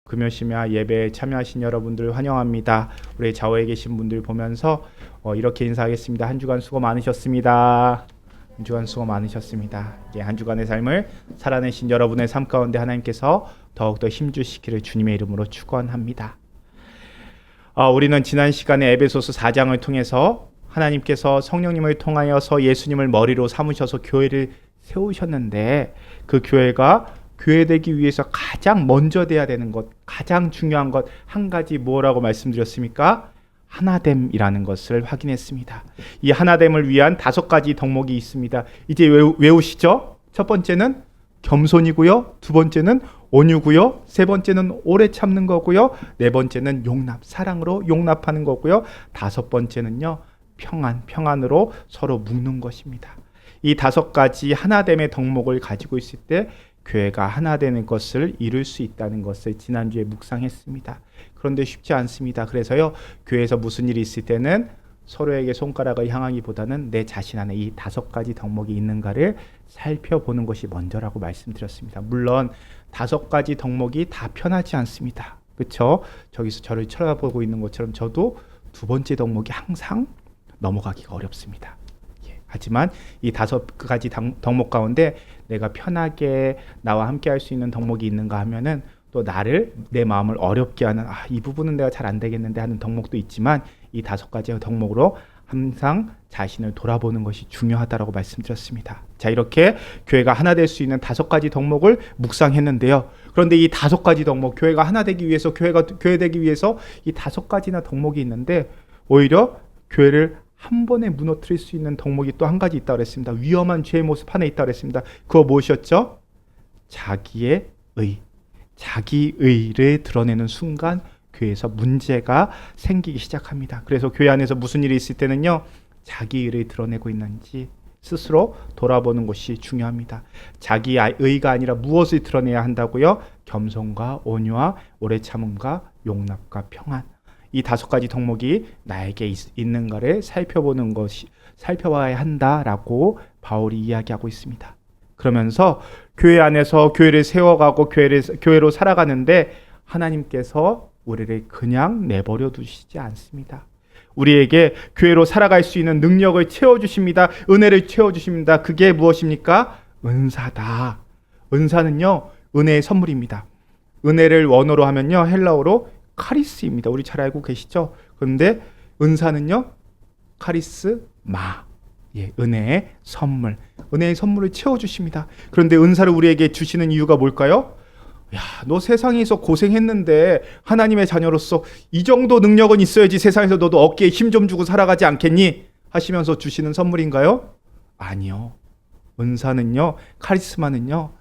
금요심야 예배에 참여하신 여러분들 환영합니다. 우리 좌우에 계신 분들 보면서 이렇게 인사하겠습니다. 한 주간 수고 많으셨습니다. 한 주간 수고 많으셨습니다. 한 주간의 삶을 살아내신 여러분의 삶 가운데 하나님께서 더욱더 힘주시기를 주님의 이름으로 축원합니다. 우리는 지난 시간에 에베소서 4장을 통해서 하나님께서 성령님을 통하여서 예수님을 머리로 삼으셔서 교회를 세우셨는데, 그 교회가 교회되기 위해서 가장 먼저 돼야 되는 것, 가장 중요한 것 한 가지 뭐라고 말씀드렸습니까? 하나됨이라는 것을 확인했습니다. 이 하나됨을 위한 5가지 덕목이 있습니다. 이제 외우시죠? 첫 번째는 겸손이고요, 두 번째는 온유고요, 세 번째는 오래 참는 거고요, 네 번째는 용납, 사랑으로 용납하는 거고요, 다섯 번째는요, 평안으로 서로 묶는 것입니다. 이 5가지 하나됨의 덕목을 가지고 있을 때 교회가 하나 되는 것을 이룰 수 있다는 것을 지난주에 묵상했습니다. 그런데 쉽지 않습니다. 그래서요, 교회에서 무슨 일이 있을 때는 서로에게 손가락을 향하기보다는 내 자신 안에 이 5가지 덕목이 있는가를 살펴보는 것이 먼저라고 말씀드렸습니다. 물론 5가지 덕목이 다 편하지 않습니다. 그렇죠? 저기서 저를 쳐다보고 있는 것처럼 저도 2번째 덕목이 항상 넘어가기가 어렵습니다. 하지만 이 5가지 덕목 가운데 내가 편하게 나와 함께 할 수 있는 덕목이 있는가 하면은, 또 내 마음을 어렵게 하는 이 부분은 내가 잘 안 되겠는데 하는 덕목도 있지만, 이 5가지 덕목으로 항상 자신을 돌아보는 것이 중요하다라고 말씀드렸습니다. 자, 이렇게 교회가 하나 될 수 있는 5가지 덕목을 묵상했는데요. 그런데 이 5가지 덕목, 교회가 하나 되기 위해서, 교회 되기 위해서 이 5가지나 덕목이 있는데, 오히려 교회를 한 번에 무너뜨릴 수 있는 덕목이 또 한 가지 있다고 그랬습니다. 위험한 죄의 모습 하나 있다고 그랬습니다. 그거 무엇이었죠? 자기의 자기의를 드러내는 순간 교회에서 문제가 생기기 시작합니다. 그래서 교회 안에서 무슨 일이 있을 때는요, 자기의를 드러내고 있는지 스스로 돌아보는 것이 중요합니다. 자기의가 아니라 무엇을 드러내야 한다고요? 겸손과 온유와 오래 참음과 용납과 평안, 이 5가지 덕목이 나에게 있는가를 살펴봐야 한다라고 바울이 이야기하고 있습니다. 그러면서 교회 안에서 교회를 세워가고 교회로 살아가는데 하나님께서 우리를 그냥 내버려 두시지 않습니다. 우리에게 교회로 살아갈 수 있는 능력을 채워주십니다. 은혜를 채워주십니다. 그게 무엇입니까? 은사다. 은사는요, 은혜의 선물입니다. 은혜를 원어로 하면요, 헬라어로 카리스입니다. 우리 잘 알고 계시죠? 그런데 은사는요, 카리스마, 은혜의 선물, 은혜의 선물을 채워주십니다. 그런데 은사를 우리에게 주시는 이유가 뭘까요? 너 세상에서 고생했는데 하나님의 자녀로서 이 정도 능력은 있어야지 세상에서 너도 어깨에 힘 좀 주고 살아가지 않겠니? 하시면서 주시는 선물인가요? 아니요. 은사는요, 카리스마는요,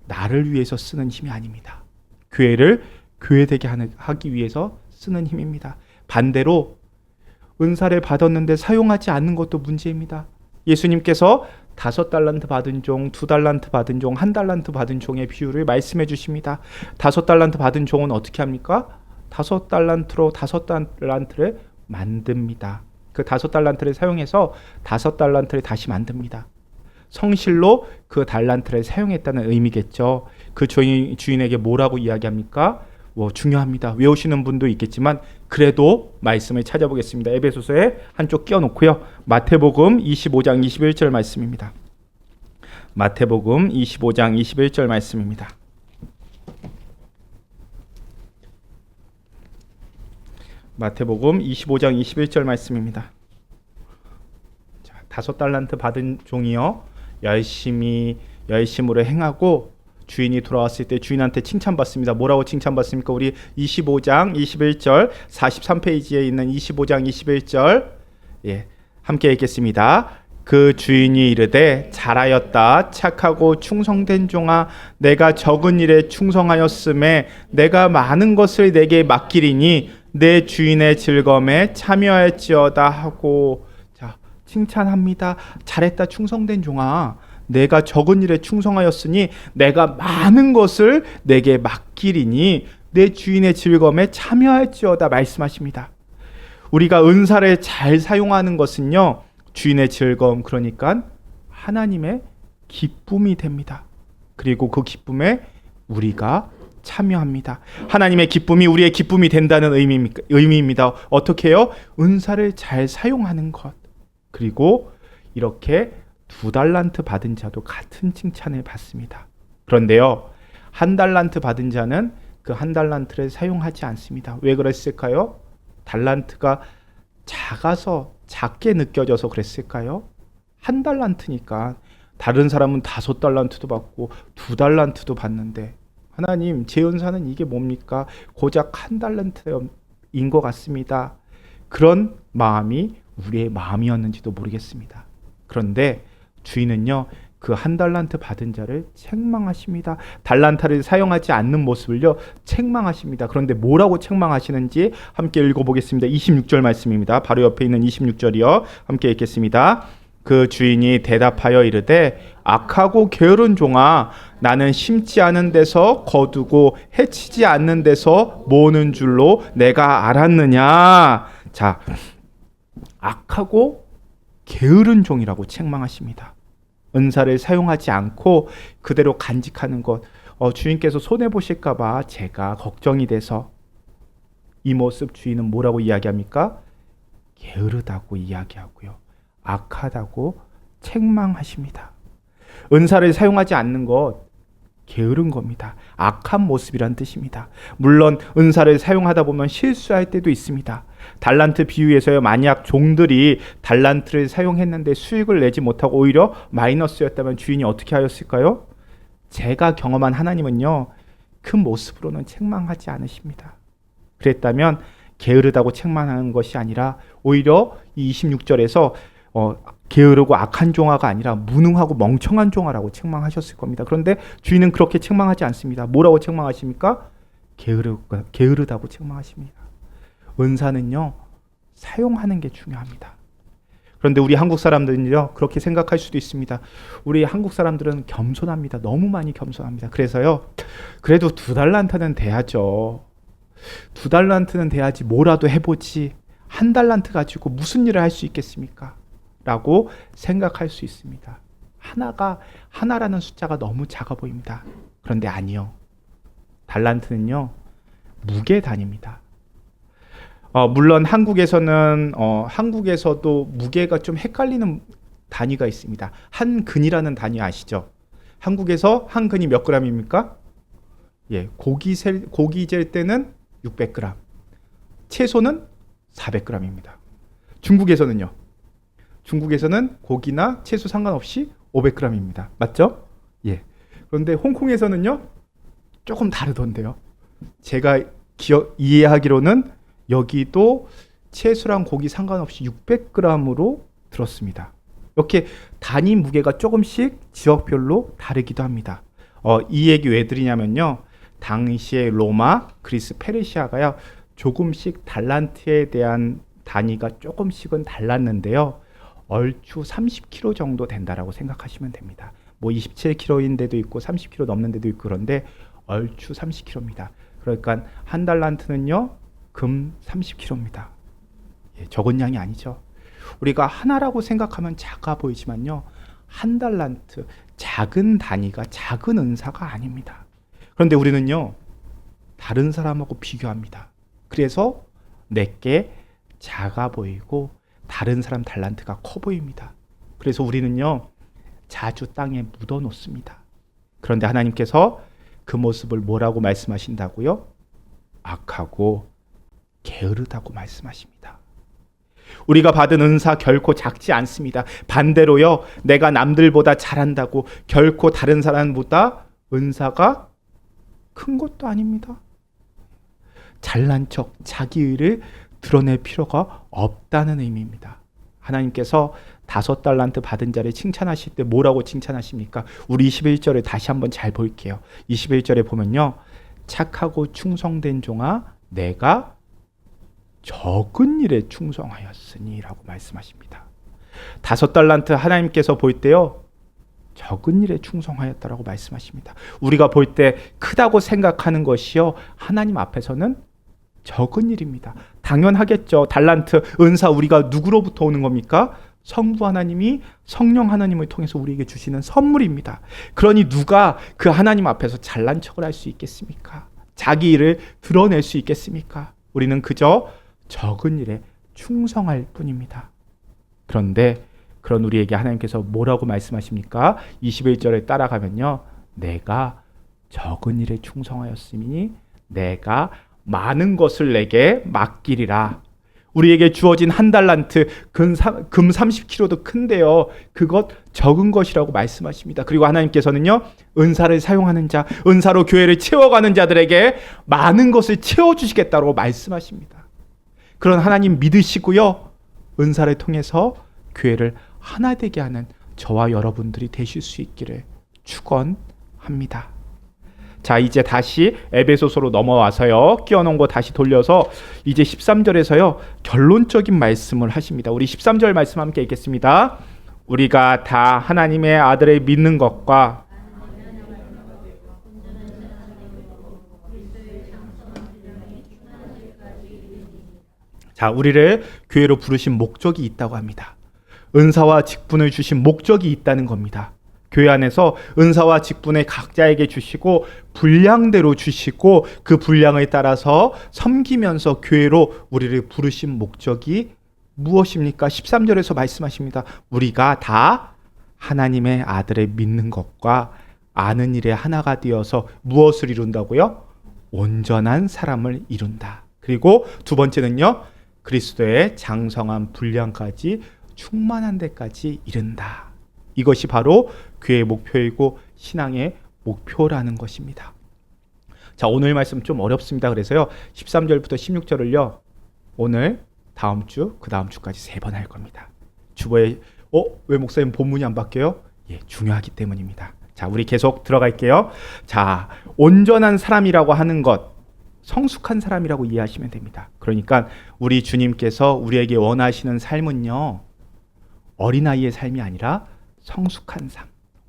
나를 위해서 쓰는 힘이 아닙니다. 교회를 교회되게 하기 위해서 쓰는 힘입니다. 반대로 은사를 받았는데 사용하지 않는 것도 문제입니다. 예수님께서 5달란트 받은 종, 2달란트 받은 종, 1달란트 받은 종의 비유를 말씀해 주십니다. 5달란트 받은 종은 어떻게 합니까? 5달란트로 5달란트를 만듭니다. 그 5달란트를 사용해서 5달란트를 다시 만듭니다. 성실로 그 달란트를 사용했다는 의미겠죠. 그 주인에게 뭐라고 이야기합니까? 중요합니다. 외우시는 분도 있겠지만 그래도 말씀을 찾아보겠습니다. 에베소서에 한쪽 끼워놓고요. 마태복음 25장 21절 말씀입니다. 마태복음 25장 21절 말씀입니다. 마태복음 25장 21절 말씀입니다. 5달란트 받은 종이요, 열심으로 행하고 주인이 돌아왔을 때 주인한테 칭찬받습니다. 뭐라고 칭찬받습니까? 우리 25장 21절 43페이지에 있는 25장 21절 함께 읽겠습니다. 그 주인이 이르되 잘하였다 착하고 충성된 종아, 내가 적은 일에 충성하였음에 내가 많은 것을 내게 맡기리니 내 주인의 즐거움에 참여할지어다 하고, 자, 칭찬합니다. 잘했다 충성된 종아, 내가 적은 일에 충성하였으니 내가 많은 것을 내게 맡기리니 내 주인의 즐거움에 참여할지어다 말씀하십니다. 우리가 은사를 잘 사용하는 것은요, 주인의 즐거움, 그러니까 하나님의 기쁨이 됩니다. 그리고 그 기쁨에 우리가 참여합니다. 하나님의 기쁨이 우리의 기쁨이 된다는 의미입니다. 어떻게 해요? 은사를 잘 사용하는 것. 그리고 이렇게 2달란트 받은 자도 같은 칭찬을 받습니다. 그런데요, 1달란트 받은 자는 그 1달란트를 사용하지 않습니다. 왜 그랬을까요? 달란트가 작아서 작게 느껴져서 그랬을까요? 1달란트니까 다른 사람은 5달란트도 받고 2달란트도 받는데 하나님, 제 은사는 이게 뭡니까? 고작 1달란트인 것 같습니다. 그런 마음이 우리의 마음이었는지도 모르겠습니다. 그런데 주인은요, 그 1달란트 받은 자를 책망하십니다. 달란트를 사용하지 않는 모습을요, 책망하십니다. 그런데 뭐라고 책망하시는지 함께 읽어보겠습니다. 26절 말씀입니다. 바로 옆에 있는 26절이요. 함께 읽겠습니다. 그 주인이 대답하여 이르되 악하고 게으른 종아, 나는 심지 않은 데서 거두고 해치지 않는 데서 모으는 줄로 내가 알았느냐. 자, 악하고 게으른 종이라고 책망하십니다. 은사를 사용하지 않고 그대로 간직하는 것, 주인께서 손해보실까 봐 제가 걱정이 돼서. 이 모습 주인은 뭐라고 이야기합니까? 게으르다고 이야기하고요, 악하다고 책망하십니다. 은사를 사용하지 않는 것, 게으른 겁니다. 악한 모습이란 뜻입니다. 물론 은사를 사용하다 보면 실수할 때도 있습니다. 달란트 비유에서요, 만약 종들이 달란트를 사용했는데 수익을 내지 못하고 오히려 마이너스였다면 주인이 어떻게 하였을까요? 제가 경험한 하나님은요, 그 모습으로는 책망하지 않으십니다. 그랬다면 게으르다고 책망하는 것이 아니라 오히려 이 26절에서 게으르고 악한 종아가 아니라 무능하고 멍청한 종아라고 책망하셨을 겁니다. 그런데 주인은 그렇게 책망하지 않습니다. 뭐라고 책망하십니까? 게으르다고 책망하십니다. 은사는요, 사용하는 게 중요합니다. 그런데 우리 한국 사람들은요, 그렇게 생각할 수도 있습니다. 우리 한국 사람들은 겸손합니다. 너무 많이 겸손합니다. 그래서요, 그래도 2달란트는 돼야죠. 2달란트는 돼야지 뭐라도 해보지. 1달란트 가지고 무슨 일을 할 수 있겠습니까? 라고 생각할 수 있습니다. 하나라는 숫자가 너무 작아 보입니다. 그런데 아니요. 달란트는요, 무게 단위입니다. 물론 한국에서도 무게가 좀 헷갈리는 단위가 있습니다. 한 근이라는 단위 아시죠? 한국에서 한 근이 몇 g입니까? 예, 고기 잴 때는 600g, 채소는 400g입니다. 중국에서는 고기나 채소 상관없이 500g입니다. 맞죠? 예. 그런데 홍콩에서는요, 조금 다르던데요. 제가 이해하기로는 여기도 채소랑 고기 상관없이 600g으로 들었습니다. 이렇게 단위 무게가 조금씩 지역별로 다르기도 합니다. 이 얘기 왜 드리냐면요, 당시에 로마, 그리스, 페르시아가요, 조금씩 달란트에 대한 단위가 조금씩은 달랐는데요, 얼추 30kg 정도 된다라고 생각하시면 됩니다. 뭐 27kg인 데도 있고 30kg 넘는 데도 있고, 그런데 얼추 30kg입니다. 그러니까 1달란트는요, 금 30kg입니다. 예, 적은 양이 아니죠. 우리가 하나라고 생각하면 작아 보이지만요, 1달란트, 작은 단위가 작은 은사가 아닙니다. 그런데 우리는요, 다른 사람하고 비교합니다. 그래서 내게 작아 보이고 다른 사람 달란트가 커 보입니다. 그래서 우리는요, 자주 땅에 묻어 놓습니다. 그런데 하나님께서 그 모습을 뭐라고 말씀하신다고요? 악하고 게으르다고 말씀하십니다. 우리가 받은 은사 결코 작지 않습니다. 반대로요, 내가 남들보다 잘한다고 결코 다른 사람보다 은사가 큰 것도 아닙니다. 잘난 척, 자기의를 드러낼 필요가 없다는 의미입니다. 하나님께서 5달란트 받은 자를 칭찬하실 때 뭐라고 칭찬하십니까? 우리 21절을 다시 한번 잘 볼게요. 21절에 보면요, 착하고 충성된 종아, 내가 적은 일에 충성하였으니 라고 말씀하십니다. 5달란트 하나님께서 볼 때요, 적은 일에 충성하였다라고 말씀하십니다. 우리가 볼 때 크다고 생각하는 것이요, 하나님 앞에서는 적은 일입니다. 당연하겠죠. 달란트, 은사, 우리가 누구로부터 오는 겁니까? 성부 하나님이 성령 하나님을 통해서 우리에게 주시는 선물입니다. 그러니 누가 그 하나님 앞에서 잘난 척을 할 수 있겠습니까? 자기 일을 드러낼 수 있겠습니까? 우리는 그저 적은 일에 충성할 뿐입니다. 그런데 그런 우리에게 하나님께서 뭐라고 말씀하십니까? 21절에 따라가면요, 내가 적은 일에 충성하였으니 내가 많은 것을 내게 맡기리라. 우리에게 주어진 한 달란트, 금 30kg도 큰데요, 그것 적은 것이라고 말씀하십니다. 그리고 하나님께서는요, 은사를 사용하는 자, 은사로 교회를 채워가는 자들에게 많은 것을 채워주시겠다고 말씀하십니다. 그런 하나님 믿으시고요, 은사를 통해서 교회를 하나 되게 하는 저와 여러분들이 되실 수 있기를 축원합니다. 자, 이제 다시 에베소서로 넘어와서요, 끼워놓은 거 다시 돌려서 이제 13절에서요 결론적인 말씀을 하십니다. 우리 13절 말씀 함께 읽겠습니다. 우리가 다 하나님의 아들을 믿는 것과 자, 우리를 교회로 부르신 목적이 있다고 합니다. 은사와 직분을 주신 목적이 있다는 겁니다. 교회 안에서 은사와 직분을 각자에게 주시고 분량대로 주시고 그 분량을 따라서 섬기면서 교회로 우리를 부르신 목적이 무엇입니까? 13절에서 말씀하십니다. 우리가 다 하나님의 아들을 믿는 것과 아는 일에 하나가 되어서 무엇을 이룬다고요? 온전한 사람을 이룬다. 그리고 두 번째는요, 그리스도의 장성한 분량까지 충만한 데까지 이른다. 이것이 바로 교회의 목표이고 신앙의 목표라는 것입니다. 자, 오늘 말씀 좀 어렵습니다. 그래서요 13절부터 16절을요 오늘, 다음 주, 그 다음 주까지 3번 할 겁니다. 주보에 왜 목사님 본문이 안 바뀌어요? 예, 중요하기 때문입니다. 자, 우리 계속 들어갈게요. 자, 온전한 사람이라고 하는 것, 성숙한 사람이라고 이해하시면 됩니다. 그러니까 우리 주님께서 우리에게 원하시는 삶은요, 어린아이의 삶이 아니라 성숙한 삶,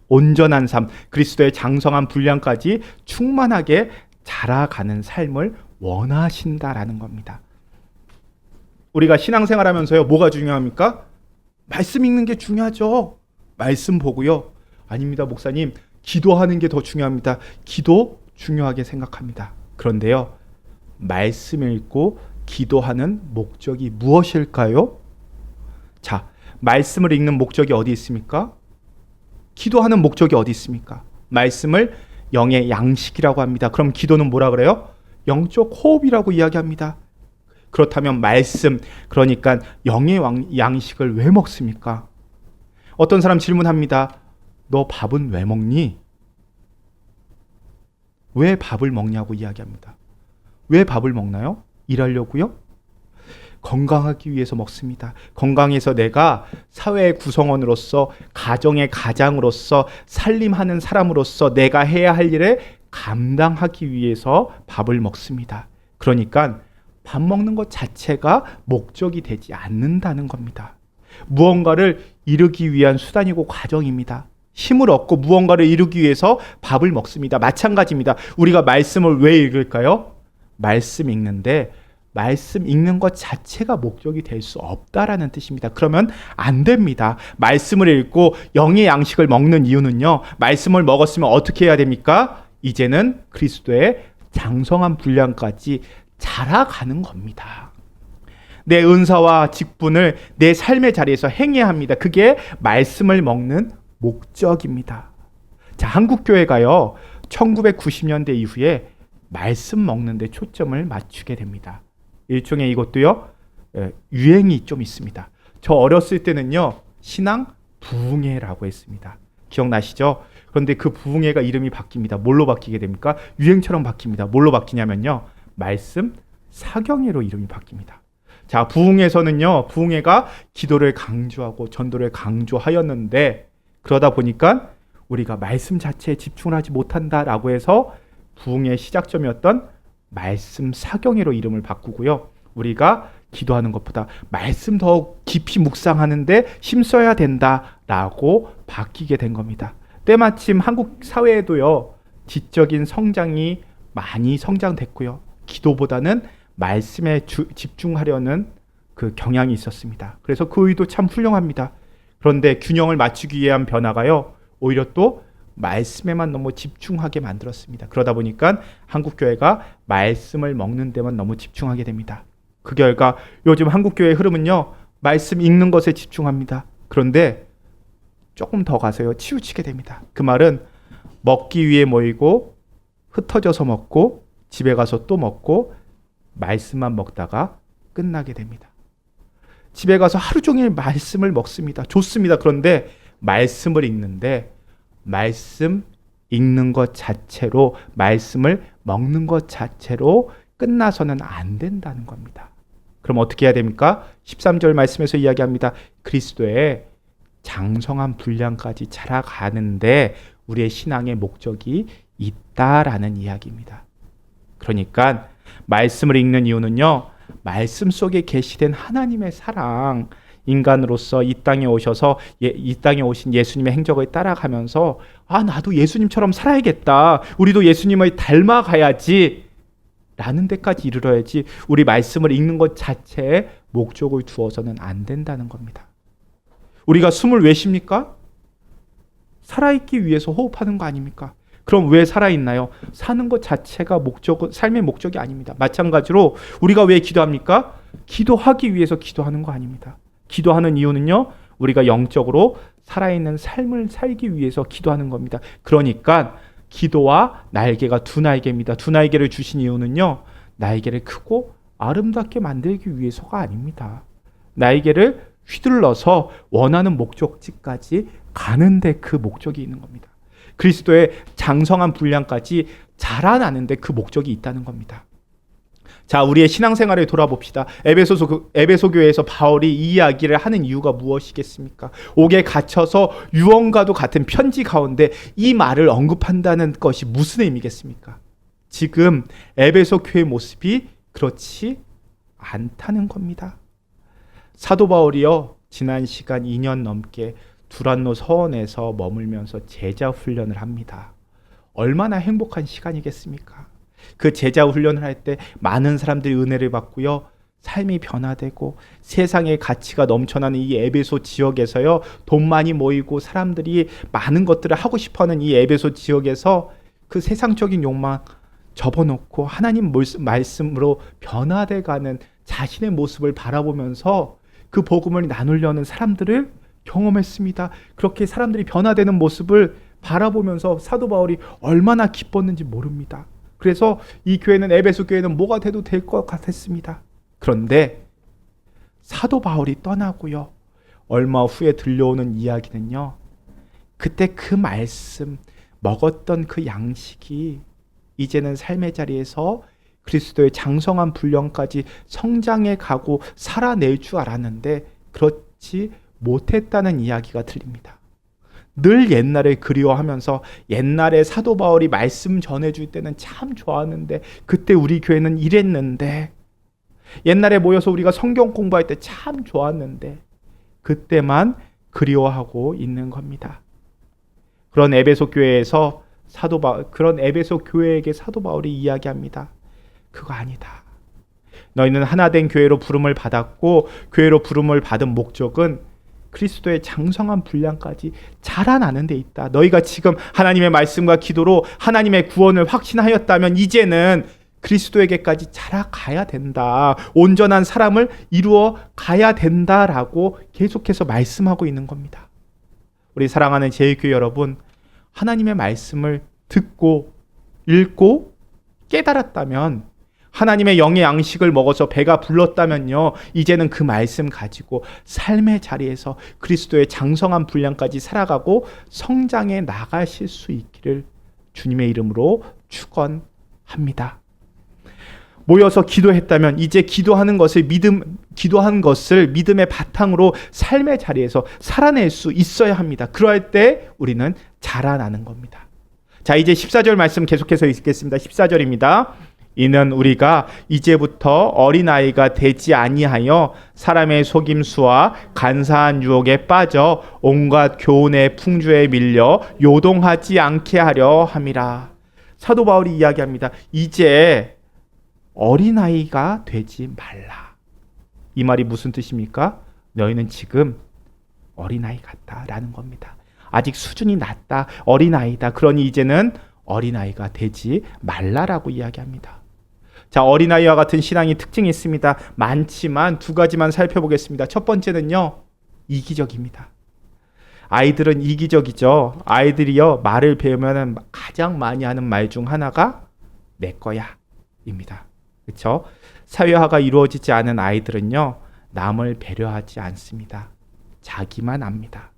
온전한 삶, 그리스도의 장성한 분량까지 충만하게 자라가는 삶을 원하신다라는 겁니다. 우리가 신앙생활하면서요, 뭐가 중요합니까? 말씀 읽는 게 중요하죠. 말씀 보고요. 아닙니다, 목사님. 기도하는 게 더 중요합니다. 기도 중요하게 생각합니다. 그런데요, 말씀 읽고 기도하는 목적이 무엇일까요? 자, 말씀을 읽는 목적이 어디 있습니까? 기도하는 목적이 어디 있습니까? 말씀을 영의 양식이라고 합니다. 그럼 기도는 뭐라 그래요? 영적 호흡이라고 이야기합니다. 그렇다면 말씀, 그러니까 영의 양식을 왜 먹습니까? 어떤 사람 질문합니다. 너 밥은 왜 먹니? 왜 밥을 먹냐고 이야기합니다. 왜 밥을 먹나요? 일하려고요? 건강하기 위해서 먹습니다. 건강해서 내가 사회의 구성원으로서, 가정의 가장으로서, 살림하는 사람으로서 내가 해야 할 일을 감당하기 위해서 밥을 먹습니다. 그러니까 밥 먹는 것 자체가 목적이 되지 않는다는 겁니다. 무언가를 이루기 위한 수단이고 과정입니다. 힘을 얻고 무언가를 이루기 위해서 밥을 먹습니다. 마찬가지입니다. 우리가 말씀을 왜 읽을까요? 말씀 읽는데 말씀 읽는 것 자체가 목적이 될 수 없다라는 뜻입니다. 그러면 안 됩니다. 말씀을 읽고 영의 양식을 먹는 이유는요, 말씀을 먹었으면 어떻게 해야 됩니까? 이제는 그리스도의 장성한 분량까지 자라가는 겁니다. 내 은사와 직분을 내 삶의 자리에서 행해야 합니다. 그게 말씀을 먹는 목적입니다. 자, 한국교회가요 1990년대 이후에 말씀 먹는 데 초점을 맞추게 됩니다. 일종의 이것도요 유행이 좀 있습니다. 저 어렸을 때는요 신앙 부흥회라고 했습니다. 기억나시죠? 그런데 그 부흥회가 이름이 바뀝니다. 뭘로 바뀌게 됩니까? 유행처럼 바뀝니다. 뭘로 바뀌냐면요, 말씀 사경회로 이름이 바뀝니다. 자, 부흥회에서는요, 부흥회가 기도를 강조하고 전도를 강조하였는데, 그러다 보니까 우리가 말씀 자체에 집중을 하지 못한다라고 해서 부흥의 시작점이었던 말씀 사경회로 이름을 바꾸고요, 우리가 기도하는 것보다 말씀 더 깊이 묵상하는데 힘써야 된다라고 바뀌게 된 겁니다. 때마침 한국 사회에도요 지적인 성장이 많이 성장됐고요, 기도보다는 말씀에 집중하려는 그 경향이 있었습니다. 그래서 그 의도 참 훌륭합니다. 그런데 균형을 맞추기 위한 변화가요 오히려 또 말씀에만 너무 집중하게 만들었습니다. 그러다 보니까 한국교회가 말씀을 먹는 데만 너무 집중하게 됩니다. 그 결과 요즘 한국교회의 흐름은요, 말씀 읽는 것에 집중합니다. 그런데 조금 더 가서요, 치우치게 됩니다. 그 말은 먹기 위해 모이고 흩어져서 먹고 집에 가서 또 먹고 말씀만 먹다가 끝나게 됩니다. 집에 가서 하루 종일 말씀을 먹습니다. 좋습니다. 그런데 말씀을 읽는데 말씀 읽는 것 자체로, 말씀을 먹는 것 자체로 끝나서는 안 된다는 겁니다. 그럼 어떻게 해야 됩니까? 13절 말씀에서 이야기합니다. 그리스도의 장성한 분량까지 자라가는데 우리의 신앙의 목적이 있다라는 이야기입니다. 그러니까 말씀을 읽는 이유는요, 말씀 속에 계시된 하나님의 사랑, 인간으로서 이 땅에 오셔서 이 땅에 오신 예수님의 행적을 따라가면서 나도 예수님처럼 살아야겠다, 우리도 예수님을 닮아가야지 라는 데까지 이르러야지, 우리 말씀을 읽는 것 자체에 목적을 두어서는 안 된다는 겁니다. 우리가 숨을 왜 쉽니까? 살아있기 위해서 호흡하는 거 아닙니까? 그럼 왜 살아있나요? 사는 것 자체가 삶의 목적이 아닙니다. 마찬가지로 우리가 왜 기도합니까? 기도하기 위해서 기도하는 거 아닙니다. 기도하는 이유는요, 우리가 영적으로 살아있는 삶을 살기 위해서 기도하는 겁니다. 그러니까 기도와 날개가 두 날개입니다. 두 날개를 주신 이유는요, 날개를 크고 아름답게 만들기 위해서가 아닙니다. 날개를 휘둘러서 원하는 목적지까지 가는데 그 목적이 있는 겁니다. 그리스도의 장성한 분량까지 자라나는데 그 목적이 있다는 겁니다. 자, 우리의 신앙생활을 돌아봅시다. 에베소 교회에서 바울이 이 이야기를 하는 이유가 무엇이겠습니까? 옥에 갇혀서 유언과도 같은 편지 가운데 이 말을 언급한다는 것이 무슨 의미겠습니까? 지금 에베소 교회의 모습이 그렇지 않다는 겁니다. 사도 바울이요, 지난 시간 2년 넘게 두란노 서원에서 머물면서 제자 훈련을 합니다. 얼마나 행복한 시간이겠습니까? 그 제자 훈련을 할 때 많은 사람들이 은혜를 받고요, 삶이 변화되고 세상의 가치가 넘쳐나는 이 에베소 지역에서요, 돈 많이 모이고 사람들이 많은 것들을 하고 싶어하는 이 에베소 지역에서 그 세상적인 욕망 접어놓고 하나님 말씀으로 변화돼가는 자신의 모습을 바라보면서 그 복음을 나누려는 사람들을 경험했습니다. 그렇게 사람들이 변화되는 모습을 바라보면서 사도 바울이 얼마나 기뻤는지 모릅니다. 그래서 이 교회는, 에베소 교회는 뭐가 돼도 될 것 같았습니다. 그런데 사도 바울이 떠나고요, 얼마 후에 들려오는 이야기는요, 그때 그 말씀 먹었던 그 양식이 이제는 삶의 자리에서 그리스도의 장성한 분량까지 성장해 가고 살아낼 줄 알았는데 그렇지 못했다는 이야기가 들립니다. 늘 옛날을 그리워하면서 옛날에 사도 바울이 말씀 전해줄 때는 참 좋았는데, 그때 우리 교회는 이랬는데, 옛날에 모여서 우리가 성경 공부할 때 참 좋았는데, 그때만 그리워하고 있는 겁니다. 그런 에베소 교회에서 그런 에베소 교회에게 사도 바울이 이야기합니다. 그거 아니다. 너희는 하나된 교회로 부름을 받았고, 교회로 부름을 받은 목적은 그리스도의 장성한 분량까지 자라나는 데 있다. 너희가 지금 하나님의 말씀과 기도로 하나님의 구원을 확신하였다면 이제는 그리스도에게까지 자라가야 된다. 온전한 사람을 이루어 가야 된다라고 계속해서 말씀하고 있는 겁니다. 우리 사랑하는 제일교회 여러분, 하나님의 말씀을 듣고 읽고 깨달았다면, 하나님의 영의 양식을 먹어서 배가 불렀다면요, 이제는 그 말씀 가지고 삶의 자리에서 그리스도의 장성한 분량까지 살아가고 성장해 나가실 수 있기를 주님의 이름으로 축원합니다. 모여서 기도했다면 이제 기도하는 것을 믿음의 바탕으로 삶의 자리에서 살아낼 수 있어야 합니다. 그럴 때 우리는 자라나는 겁니다. 자, 이제 14절 말씀 계속해서 읽겠습니다. 14절입니다. 이는 우리가 이제부터 어린아이가 되지 아니하여 사람의 속임수와 간사한 유혹에 빠져 온갖 교훈의 풍조에 밀려 요동하지 않게 하려 함이라. 사도 바울이 이야기합니다. 이제 어린아이가 되지 말라. 이 말이 무슨 뜻입니까? 너희는 지금 어린아이 같다라는 겁니다. 아직 수준이 낮다. 어린아이다. 그러니 이제는 어린아이가 되지 말라라고 이야기합니다. 자, 어린아이와 같은 신앙이 특징이 있습니다. 많지만 두 가지만 살펴보겠습니다. 첫 번째는요, 이기적입니다. 아이들은 이기적이죠. 아이들이요, 말을 배우면 가장 많이 하는 말 중 하나가 내 거야 입니다. 그렇죠? 사회화가 이루어지지 않은 아이들은요, 남을 배려하지 않습니다. 자기만 압니다.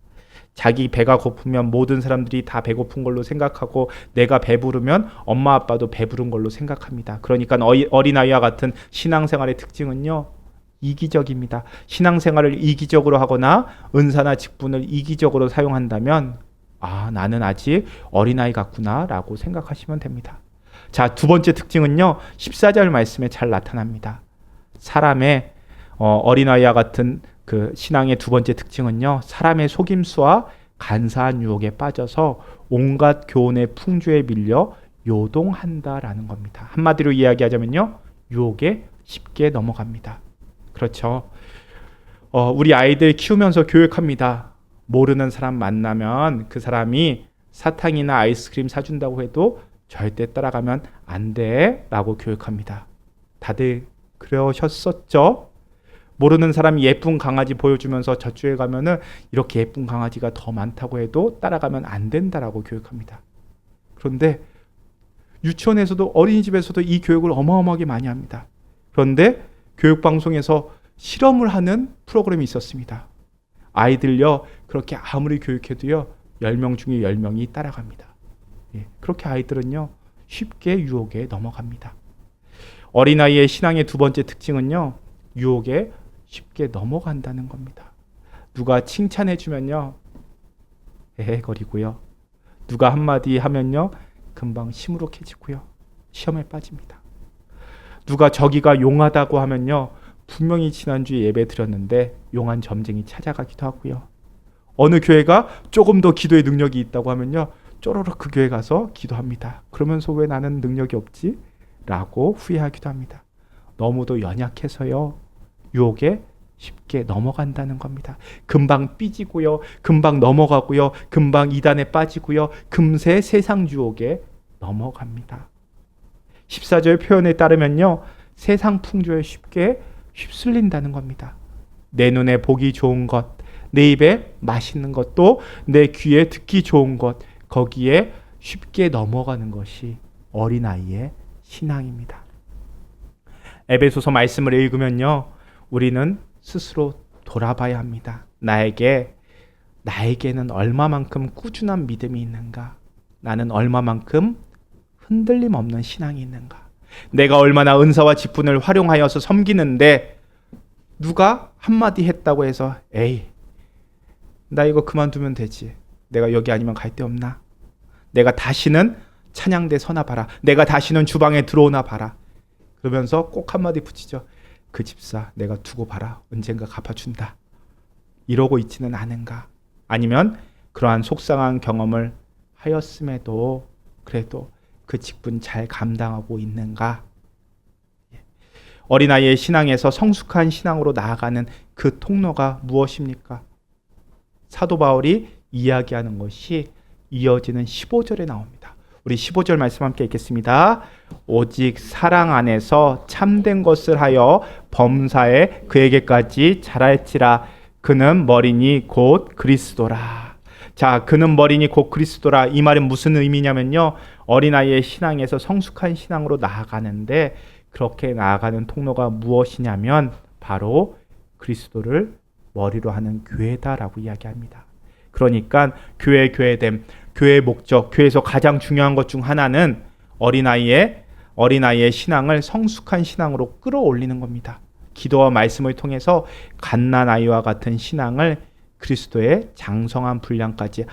자기 배가 고프면 모든 사람들이 다 배고픈 걸로 생각하고, 내가 배부르면 엄마 아빠도 배부른 걸로 생각합니다. 그러니까 어린아이와 같은 신앙생활의 특징은요, 이기적입니다. 신앙생활을 이기적으로 하거나 은사나 직분을 이기적으로 사용한다면 나는 아직 어린아이 같구나 라고 생각하시면 됩니다. 자, 두 번째 특징은요, 14절 말씀에 잘 나타납니다. 사람의 어린아이와 같은 그 신앙의 두 번째 특징은요, 사람의 속임수와 간사한 유혹에 빠져서 온갖 교훈의 풍조에 밀려 요동한다라는 겁니다. 한마디로 이야기하자면요, 유혹에 쉽게 넘어갑니다. 그렇죠. 우리 아이들 키우면서 교육합니다. 모르는 사람 만나면 그 사람이 사탕이나 아이스크림 사준다고 해도 절대 따라가면 안 돼 라고 교육합니다. 다들 그러셨었죠? 모르는 사람이 예쁜 강아지 보여주면서 저쪽에 가면은 이렇게 예쁜 강아지가 더 많다고 해도 따라가면 안 된다라고 교육합니다. 그런데 유치원에서도 어린이집에서도 이 교육을 어마어마하게 많이 합니다. 그런데 교육방송에서 실험을 하는 프로그램이 있었습니다. 아이들요, 그렇게 아무리 교육해도요, 10명 중에 10명이 따라갑니다. 그렇게 아이들은요, 쉽게 유혹에 넘어갑니다. 어린아이의 신앙의 두 번째 특징은요, 유혹에 쉽게 넘어간다는 겁니다. 누가 칭찬해주면요, 에헤거리고요. 누가 한마디 하면요, 금방 시무룩해지고요. 시험에 빠집니다. 누가 저기가 용하다고 하면요, 분명히 지난주에 예배 드렸는데 용한 점쟁이 찾아가기도 하고요. 어느 교회가 조금 더 기도의 능력이 있다고 하면요, 쪼르륵 그 교회 가서 기도합니다. 그러면서 왜 나는 능력이 없지? 라고 후회하기도 합니다. 너무도 연약해서요, 유혹에 쉽게 넘어간다는 겁니다. 금방 삐지고요, 금방 넘어가고요, 금방 이단에 빠지고요, 금세 세상 유혹에 넘어갑니다. 14절 표현에 따르면요, 세상 풍조에 쉽게 휩쓸린다는 겁니다. 내 눈에 보기 좋은 것, 내 입에 맛있는 것도, 내 귀에 듣기 좋은 것, 거기에 쉽게 넘어가는 것이 어린아이의 신앙입니다. 에베소서 말씀을 읽으면요, 우리는 스스로 돌아봐야 합니다. 나에게는 얼마만큼 꾸준한 믿음이 있는가? 나는 얼마만큼 흔들림 없는 신앙이 있는가? 내가 얼마나 은사와 직분을 활용하여서 섬기는데 누가 한마디 했다고 해서 에이, 나 이거 그만두면 되지. 내가 여기 아니면 갈 데 없나? 내가 다시는 찬양대 서나 봐라. 내가 다시는 주방에 들어오나 봐라. 그러면서 꼭 한마디 붙이죠. 그 집사 내가 두고 봐라. 언젠가 갚아준다. 이러고 있지는 않은가? 아니면 그러한 속상한 경험을 하였음에도 그래도 그 직분 잘 감당하고 있는가? 어린아이의 신앙에서 성숙한 신앙으로 나아가는 그 통로가 무엇입니까? 사도 바울이 이야기하는 것이 이어지는 15절에 나옵니다. 우리 15절 말씀 함께 읽겠습니다. 오직 사랑 안에서 참된 것을 하여 범사에 그에게까지 자랄지라. 그는 머리니 곧 그리스도라. 자, 그는 머리니 곧 그리스도라. 이 말은 무슨 의미냐면요, 어린아이의 신앙에서 성숙한 신앙으로 나아가는데 그렇게 나아가는 통로가 무엇이냐면 바로 그리스도를 머리로 하는 교회다라고 이야기합니다. 그러니까 교회됨, 교회의 목적, 교회에서 가장 중요한 것 중 하나는 어린아이의 신앙을 성숙한 신앙으로 끌어올리는 겁니다. 기도와 말씀을 통해서 갓난아이와 같은 신앙을 그리스도의 장성한 분량까지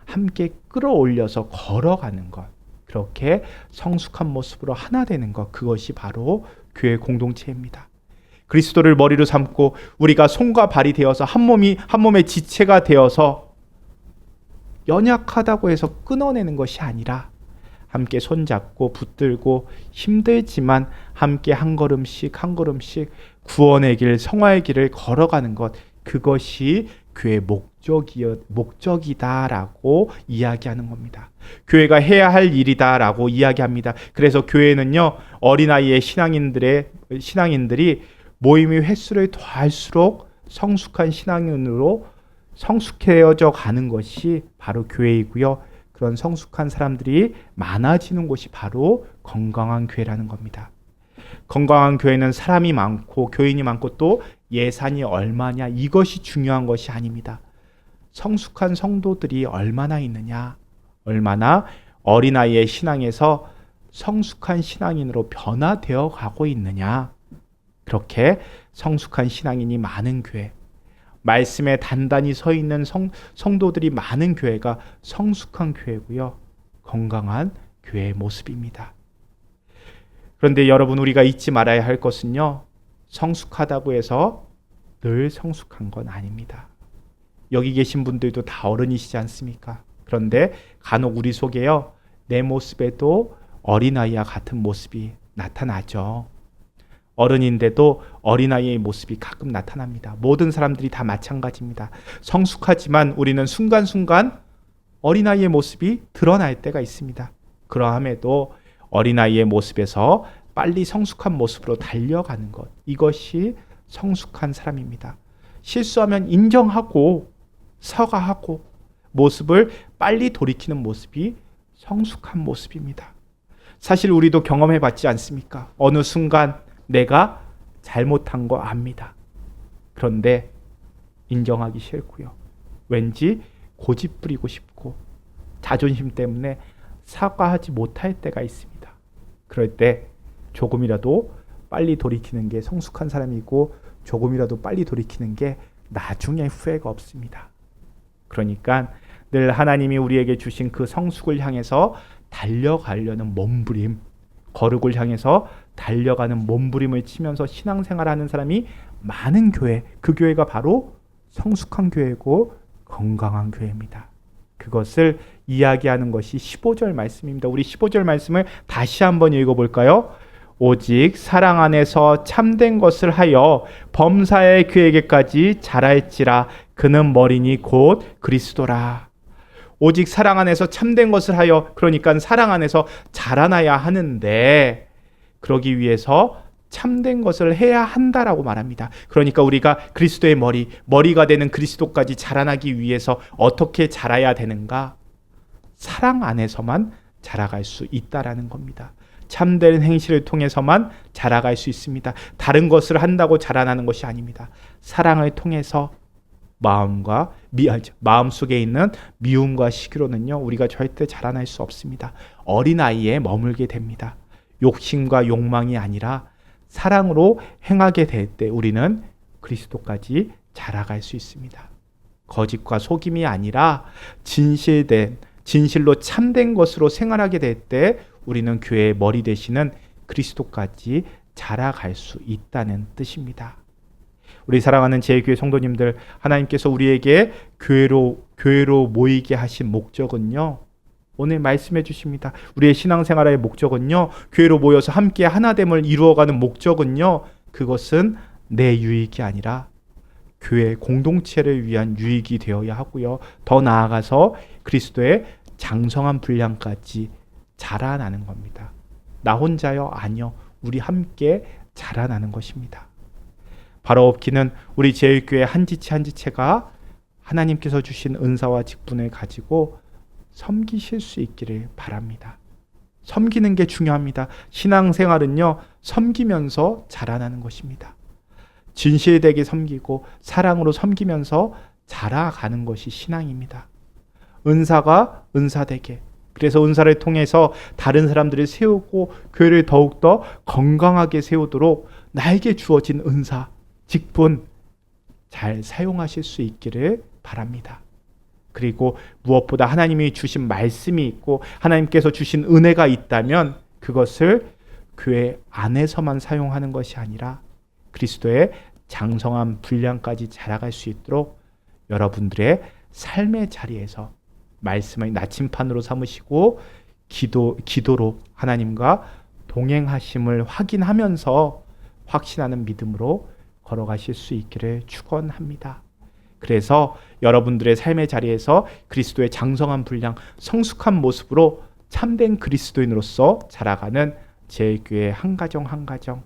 함께 끌어올려서 걸어가는 것, 그렇게 성숙한 모습으로 하나 되는 것, 그것이 바로 교회 공동체입니다. 그리스도를 머리로 삼고 우리가 손과 발이 되어서 한 몸의 지체가 되어서 연약하다고 해서 끊어내는 것이 아니라 함께 손잡고 붙들고 힘들지만 함께 한 걸음씩 구원의 길, 성화의 길을 걸어가는 것, 그것이 교회의 목적이다라고 이야기하는 겁니다. 교회가 해야 할 일이다라고 이야기합니다. 그래서 교회는요, 어린아이의 신앙인들이 모임의 횟수를 더할수록 성숙한 신앙인으로 성숙해져 가는 것이 바로 교회이고요. 그런 성숙한 사람들이 많아지는 곳이 바로 건강한 교회라는 겁니다. 건강한 교회는 사람이 많고 교인이 많고 또 예산이 얼마냐, 이것이 중요한 것이 아닙니다. 성숙한 성도들이 얼마나 있느냐, 얼마나 어린아이의 신앙에서 성숙한 신앙인으로 변화되어 가고 있느냐, 그렇게 성숙한 신앙인이 많은 교회, 말씀에 단단히 서 있는 성도들이 많은 교회가 성숙한 교회고요, 건강한 교회의 모습입니다. 그런데 여러분, 우리가 잊지 말아야 할 것은요, 성숙하다고 해서 늘 성숙한 건 아닙니다. 여기 계신 분들도 다 어른이시지 않습니까? 그런데 간혹 우리 속에요, 내 모습에도 어린아이와 같은 모습이 나타나죠. 어른인데도 어린아이의 모습이 가끔 나타납니다. 모든 사람들이 다 마찬가지입니다. 성숙하지만 우리는 순간순간 어린아이의 모습이 드러날 때가 있습니다. 그러함에도 어린아이의 모습에서 빨리 성숙한 모습으로 달려가는 것, 이것이 성숙한 사람입니다. 실수하면 인정하고 사과하고 모습을 빨리 돌이키는 모습이 성숙한 모습입니다. 사실 우리도 경험해 봤지 않습니까? 어느 순간 내가 잘못한 거 압니다. 그런데 인정하기 싫고요, 왠지 고집 부리고 싶고 자존심 때문에 사과하지 못할 때가 있습니다. 그럴 때 조금이라도 빨리 돌이키는 게 성숙한 사람이고, 조금이라도 빨리 돌이키는 게 나중에 후회가 없습니다. 그러니까 늘 하나님이 우리에게 주신 그 성숙을 향해서 달려가려는 몸부림, 거룩을 향해서 달려가는 몸부림을 치면서 신앙생활하는 사람이 많은 교회, 그 교회가 바로 성숙한 교회고 건강한 교회입니다. 그것을 이야기하는 것이 15절 말씀입니다. 우리 15절 말씀을 다시 한번 읽어볼까요? 오직 사랑 안에서 참된 것을 하여 범사에 그에게까지 자랄지라. 그는 머리니 곧 그리스도라. 오직 사랑 안에서 참된 것을 하여, 그러니까 사랑 안에서 자라나야 하는데, 그러기 위해서 참된 것을 해야 한다라고 말합니다. 그러니까 우리가 그리스도의 머리가 되는 그리스도까지 자라나기 위해서 어떻게 자라야 되는가? 사랑 안에서만 자라갈 수 있다라는 겁니다. 참된 행실을 통해서만 자라갈 수 있습니다. 다른 것을 한다고 자라나는 것이 아닙니다. 사랑을 통해서 마음속에 있는 미움과 시기로는요, 우리가 절대 자라날 수 없습니다. 어린아이에 머물게 됩니다. 욕심과 욕망이 아니라 사랑으로 행하게 될 때 우리는 그리스도까지 자라갈 수 있습니다. 거짓과 속임이 아니라 진실로 참된 것으로 생활하게 될 때 우리는 교회의 머리 되시는 그리스도까지 자라갈 수 있다는 뜻입니다. 우리 사랑하는 제 교회 성도님들, 하나님께서 우리에게 교회로 모이게 하신 목적은요, 오늘 말씀해 주십니다. 우리의 신앙생활의 목적은요, 교회로 모여서 함께 하나됨을 이루어가는 목적은요, 그것은 내 유익이 아니라 교회 공동체를 위한 유익이 되어야 하고요, 더 나아가서 그리스도의 장성한 분량까지 자라나는 겁니다. 나 혼자요? 아니요. 우리 함께 자라나는 것입니다. 바로 없기는 우리 제일교회 한 지체 한 지체가 하나님께서 주신 은사와 직분을 가지고 섬기실 수 있기를 바랍니다. 섬기는 게 중요합니다. 신앙생활은요, 섬기면서 자라나는 것입니다. 진실되게 섬기고 사랑으로 섬기면서 자라가는 것이 신앙입니다. 은사가 은사되게, 그래서 은사를 통해서 다른 사람들을 세우고 교회를 더욱더 건강하게 세우도록 나에게 주어진 은사, 직분 잘 사용하실 수 있기를 바랍니다. 그리고 무엇보다 하나님이 주신 말씀이 있고 하나님께서 주신 은혜가 있다면 그것을 교회 안에서만 사용하는 것이 아니라 그리스도의 장성한 분량까지 자라갈 수 있도록 여러분들의 삶의 자리에서 말씀을 나침판으로 삼으시고 기도로 하나님과 동행하심을 확인하면서 확신하는 믿음으로 걸어가실 수 있기를 축원합니다. 그래서 여러분들의 삶의 자리에서 그리스도의 장성한 분량, 성숙한 모습으로 참된 그리스도인으로서 자라가는 제1교회 한 가정 한 가정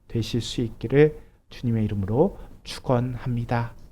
되실 수 있기를 주님의 이름으로 축원합니다.